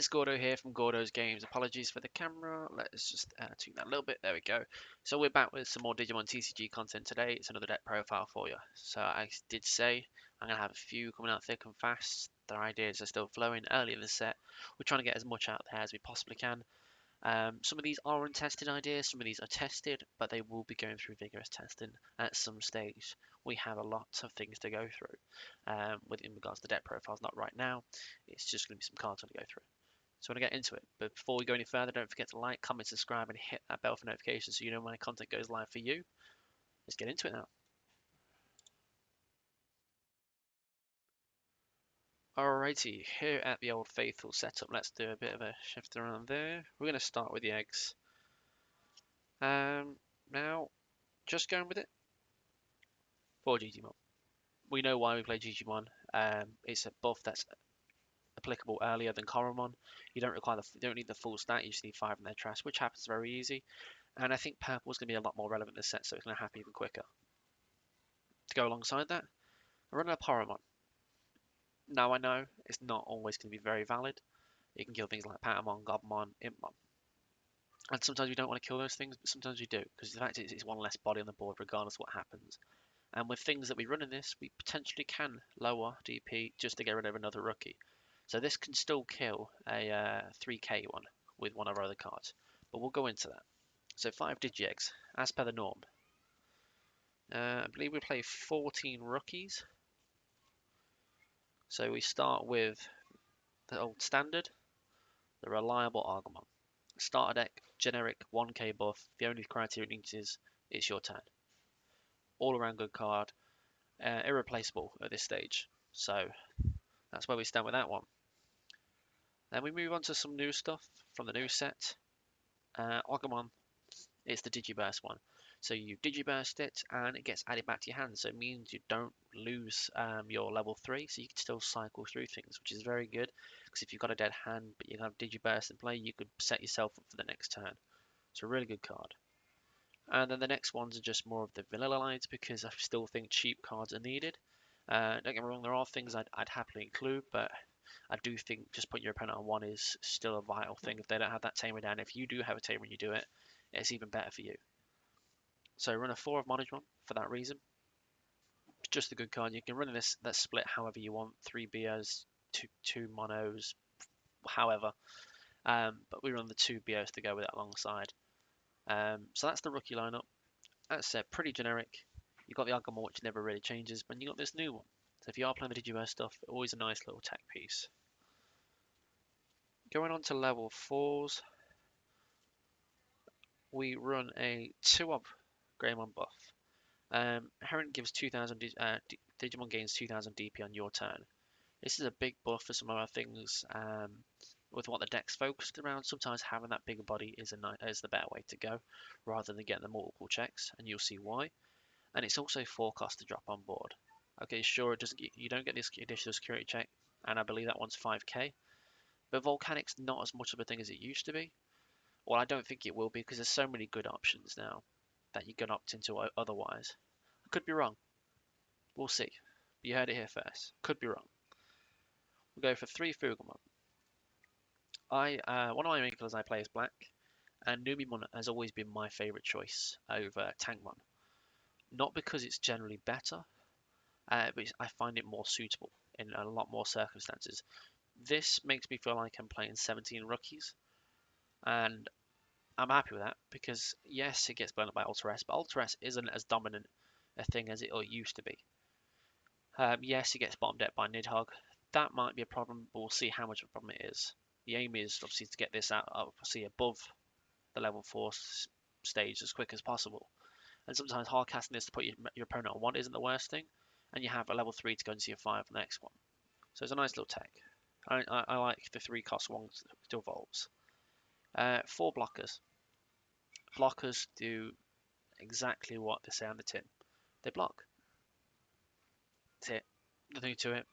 guys, Gordo here from Gordo's Games. Apologies for the camera. Let's just tune that a little bit. There we go. So we're back with some more Digimon TCG content today. It's another deck profile for you. So I did say I'm going to have a few coming out thick and fast. Their ideas are still flowing early in the set. We're trying to get as much out there as we possibly can. Some of these are untested ideas, some of these are tested, but they will be going through vigorous testing at some stage. We have a lot of things to go through in regards to deck profiles, not right now. It's just going to be some cards to go through. So I want to get into it. But before we go any further, don't forget to like, comment, subscribe, and hit that bell for notifications so you know when my content goes live for you. Let's get into it now. Alrighty, here at the Old Faithful setup, let's do a bit of a shift around there. We're going to start with the eggs. Now, just going with it for Digimon. We know why we play Digimon. It's a buff that's applicable earlier than Koromon. You don't need the full stat. You just need 5 in their trash, which happens very easy. And I think purple is going to be a lot more relevant in this set, so it's going to happen even quicker. To go alongside that, I run a Poromon. Now I know it's not always going to be very valid. You can kill things like Patamon, Gobmon, Impmon. And sometimes you don't want to kill those things, but sometimes you do, because the fact is it's one less body on the board regardless of what happens. And with things that we run in this, we potentially can lower DP just to get rid of another rookie. So this can still kill a 3k one with one of our other cards. But we'll go into that. So 5 Digi-Eggs, as per the norm. I believe we play 14 rookies. So we start with the old standard, the reliable Argomon. Starter deck, generic 1k buff. The only criteria it needs is it's your turn. All around good card, irreplaceable at this stage. So that's where we stand with that one. Then we move on to some new stuff from the new set. Agumon is the Digiburst one. So you Digiburst it and it gets added back to your hand. So it means you don't lose your level 3. So you can still cycle through things, which is very good. Because if you've got a dead hand but you have Digiburst in play, you could set yourself up for the next turn. It's a really good card. And then the next ones are just more of the vanilla lines because I still think cheap cards are needed. Don't get me wrong, there are things I'd happily include, but I do think just putting your opponent on 1 is still a vital thing. If they don't have that tamer down, if you do have a tamer and you do it, it's even better for you. So run a 4 of Monogron for that reason. It's just a good card. You can run this that split however you want, 3 BOs, 2 monos, however. But we run the 2 BOs to go with it alongside. So that's the rookie lineup. That's pretty generic. You've got the Agumon, which never really changes, but you got this new one. So if you are playing the Digiverse stuff, always a nice little tech piece. Going on to level 4s, we run a 2 of Greymon buff. Heron gives 2000, Digimon gains 2000 DP on your turn. This is a big buff for some other things. With what the deck's focused around, sometimes having that bigger body is the better way to go, rather than getting the multiple checks, and you'll see why. And it's also 4 cost to drop on board. Okay, sure, you don't get this additional security check, and I believe that one's 5k. But Volcanic's not as much of a thing as it used to be. Well, I don't think it will be because there's so many good options now that you can opt into otherwise. I could be wrong. We'll see. You heard it here first. Could be wrong. We'll go for 3 Fugumon. One of my main colors I play is black, and Numimon has always been my favourite choice over Tangmon. Not because it's generally better, but I find it more suitable in a lot more circumstances. This makes me feel like I'm playing 17 rookies, and I'm happy with that because yes, it gets blown up by Ultra S, but Ultra S isn't as dominant a thing as it used to be. Yes, it gets bottom decked by Nidhogg. That might be a problem, but we'll see how much of a problem it is. The aim is obviously to get this out, obviously above the level 4 stage as quick as possible. And sometimes hard casting this to put your opponent on 1 isn't the worst thing, and you have a level 3 to go into your 5 the next one. So it's a nice little tech. I like the 3 cost ones to evolves. 4 blockers. Blockers do exactly what they say on the tin. They block. That's it. Nothing to it.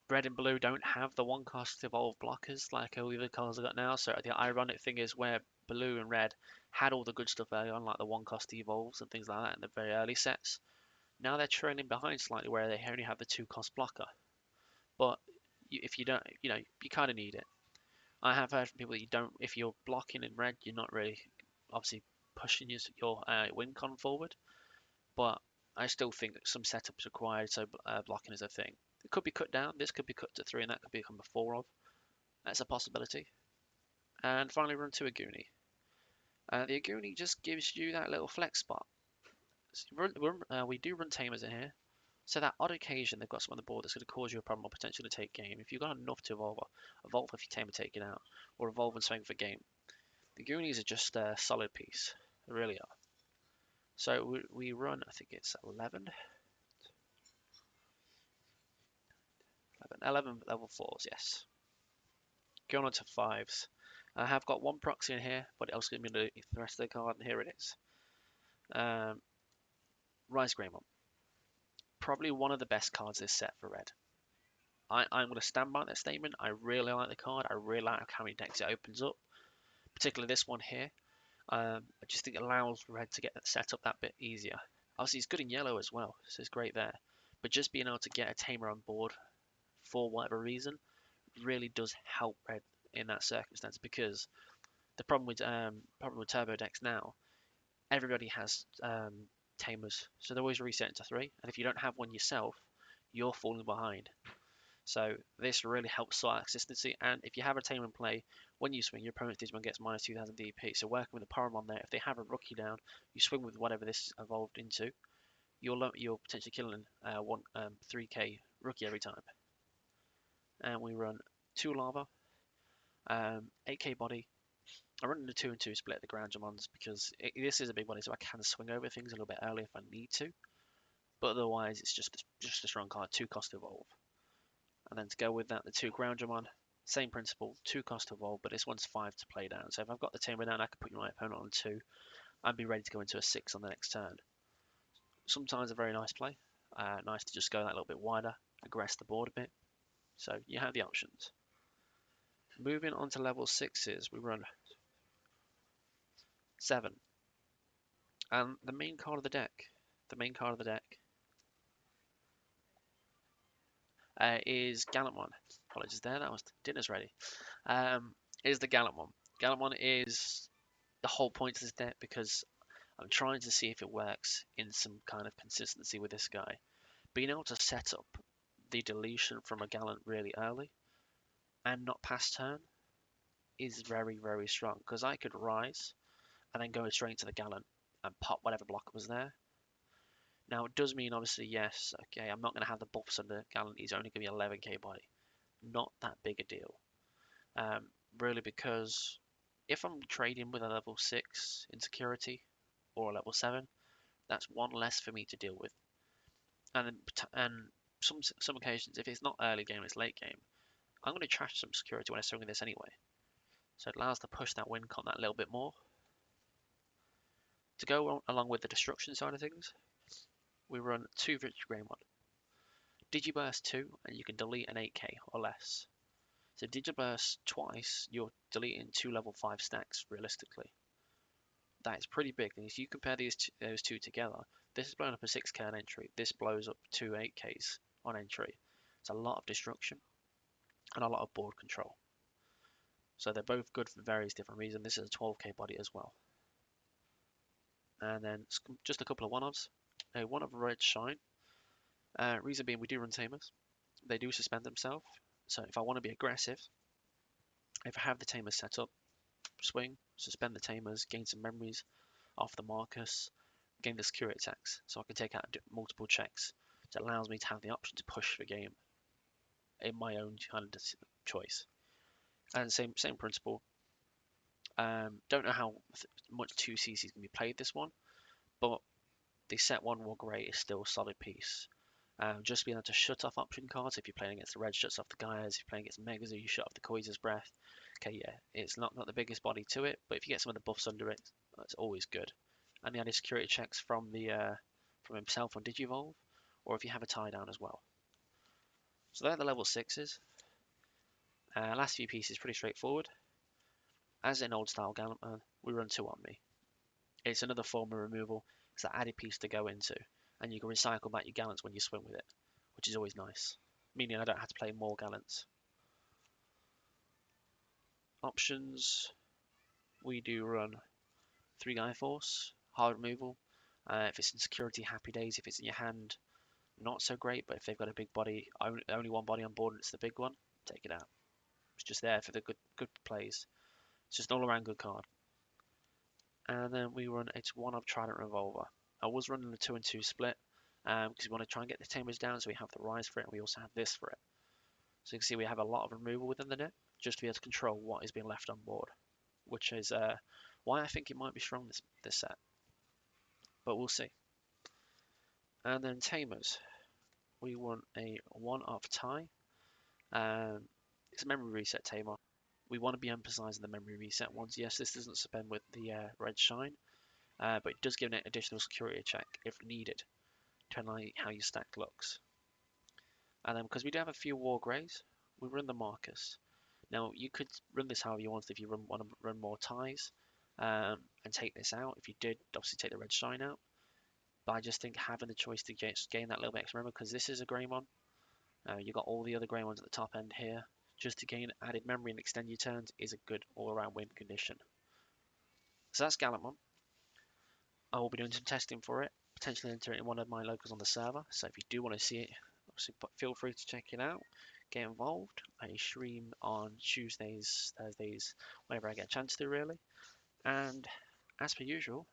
Red and blue don't have the 1 cost evolve blockers like all the other colors I got now. So the ironic thing is where blue and red had all the good stuff early on, like the 1 cost evolves and things like that in the very early sets. Now they're trailing behind slightly where they only have the 2 cost blocker. But if you don't, you kind of need it. I have heard from people that you don't, if you're blocking in red, you're not really obviously pushing your win con forward. But I still think that some setup is required, so blocking is a thing. It could be cut down. This could be cut to 3, and that could become a 4 of. That's a possibility. And finally, run to Aguni. The Aguni just gives you that little flex spot. So we do run Tamers in here. So that odd occasion they've got some on the board that's going to cause you a problem or potential to take game. If you've got enough to evolve if your Tamer taken out, or evolve and swing for game. The Goonies are just a solid piece. They really are. So we run, I think it's 11 level 4s, yes. Going on to 5s. I have got one proxy in here, but else going to be the rest of the card, and here it is. Rise Greymon. Probably one of the best cards this set for red. I'm going to stand by that statement. I really like the card. I really like how many decks it opens up. Particularly this one here. I just think it allows red to get that set up that bit easier. Obviously, it's good in yellow as well, so it's great there. But just being able to get a Tamer on board for whatever reason really does help red in that circumstance, because the problem with turbo decks now, everybody has Tamers, so they're always resetting to 3, and if you don't have one yourself, you're falling behind. So this really helps sort out consistency, and if you have a Tamer in play, when you swing, your opponent's Digimon gets minus 2000 DP, so working with the Paramon there, if they have a rookie down, you swing with whatever this evolved into, you're potentially killing 3k rookie every time. And we run 2 lava, 8k body. I run the 2 and 2 split the Gallantmons because this is a big body, so I can swing over things a little bit early if I need to. But otherwise, it's just a strong card, 2 cost to evolve. And then to go with that, the 2 Gallantmon, same principle, 2 cost to evolve, but this one's 5 to play down. So if I've got the Tamer down, I can put my opponent on 2 and be ready to go into a 6 on the next turn. Sometimes a very nice play. Nice to just go that little bit wider, aggress the board a bit. So you have the options. Moving on to level 6s, we run 7. And the main card of the deck is Gallantmon. Apologies there, that was dinner's ready. Is the Gallantmon. Gallantmon is the whole point of this deck because I'm trying to see if it works in some kind of consistency with this guy. Being able to set up the deletion from a Gallant really early and not pass turn is very, very strong, because I could rise and then go straight into the Gallant and pop whatever block was there. Now, it does mean, obviously, yes, okay, I'm not going to have the buffs on the Gallant. He's only going to be 11k body. Not that big a deal. Really, because if I'm trading with a level 6 insecurity or a level 7, that's one less for me to deal with. And some occasions, if it's not early game, it's late game, I'm going to trash some security when I swing with this anyway. So it allows to push that win con that little bit more. To go along with the destruction side of things, we run 2 Victory Greymon. Digiburst 2, and you can delete an 8k or less. So Digiburst twice, you're deleting 2 level 5 stacks realistically. That is pretty big, and if you compare those two together, this is blowing up a 6k on entry, this blows up 2 8ks on entry. It's a lot of destruction and a lot of board control. So they're both good for various different reasons. This is a 12k body as well. And then just a couple of one-offs. A one-off Red Shine. Reason being, we do run Tamers. They do suspend themselves. So if I want to be aggressive, if I have the Tamers set up, swing, suspend the Tamers, gain some memories off the Marcus, gain the security attacks, so I can take out multiple checks. So it allows me to have the option to push the game in my own kind of choice. And same principle. Don't know how much 2cc is going to be played this one, but the set 1 War Grey is still a solid piece. Just being able to shut off option cards. If you're playing against the red, shuts off the Gaias. If you're playing against Megazu, you shut off the Koiza's Breath. Okay, yeah, it's not the biggest body to it, but if you get some of the buffs under it, that's always good. And the added security checks from himself on Digivolve, or if you have a tie down as well. So they're the level 6s. Last few pieces pretty straightforward. As in old style Gallantmon, we run 2 on me. It's another form of removal. It's that added piece to go into, and you can recycle back your Gallants when you swim with it, which is always nice, meaning I don't have to play more Gallants. Options, we do run 3-guy force, hard removal. If it's in security, happy days. If it's in your hand, not so great. But if they've got a big body, only one body on board, and it's the big one, take it out. It's just there for the good plays. It's just an all-around good card. And then we run a one-of Trident Revolver. I was running a 2 and 2 split because we want to try and get the Tamers down, so we have the rise for it, and we also have this for it. So you can see we have a lot of removal within the net, just to be able to control what is being left on board, which is why I think it might be strong this set. But we'll see. And then Tamers, we want a one-of tie. It's a memory reset Tamer. We want to be emphasizing the memory reset ones. Yes, this doesn't spend with the red shine, but it does give an additional security check if needed, depending on how your stack looks. And then because we do have a few war greys, we run the Marcus. Now you could run this however you want if you want to run more ties and take this out. If you did, obviously take the red shine out. But I just think having the choice to gain that little bit extra, remember, because this is a Greymon. You've got all the other grey ones at the top end here. Just to gain added memory and extend your turns is a good all-around win condition. So that's Gallantmon. I will be doing some testing for it, potentially enter it in one of my locals on the server. So if you do want to see it, obviously feel free to check it out. Get involved. I stream on Tuesdays, Thursdays, whenever I get a chance to, really. And as per usual,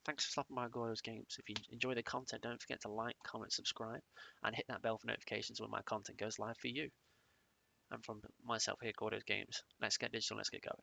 thanks for stopping by Gordo's Games. If you enjoy the content, don't forget to like, comment, subscribe, and hit that bell for notifications when my content goes live for you. And from myself here, Gordo's Games, let's get digital, let's get going.